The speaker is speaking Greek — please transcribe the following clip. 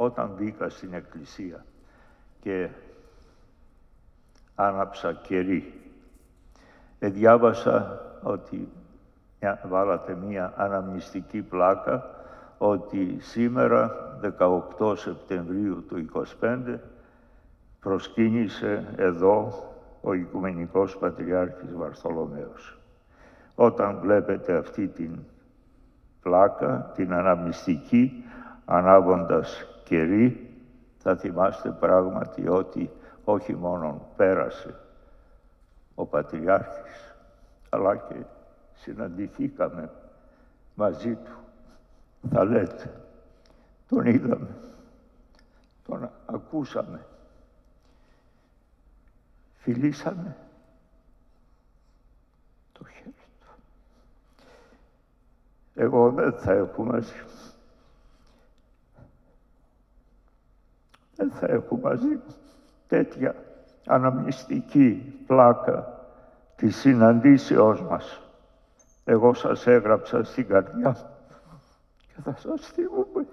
όταν μπήκα στην εκκλησία και άναψα κερί, διάβασα ότι βάλατε μία αναμνηστική πλάκα ότι σήμερα, 18 Σεπτεμβρίου του 25, προσκύνησε εδώ ο Οικουμενικός Πατριάρχης Βαρθολομαίος. Όταν βλέπετε αυτή την πλάκα, την αναμνηστική, ανάβοντας κερί, θα θυμάστε πράγματι ότι όχι μόνον πέρασε ο Πατριάρχης, αλλά και συναντηθήκαμε μαζί του. Θα λέτε, τον είδαμε, τον ακούσαμε, φιλήσαμε το χέρι του. Εγώ δεν θα έχω μαζί. Δεν θα έχω μαζί τέτοια αναμνηστική πλάκα της συναντήσεώς μας. Εγώ σας έγραψα στην καρδιά και θα σας θυμούμαι.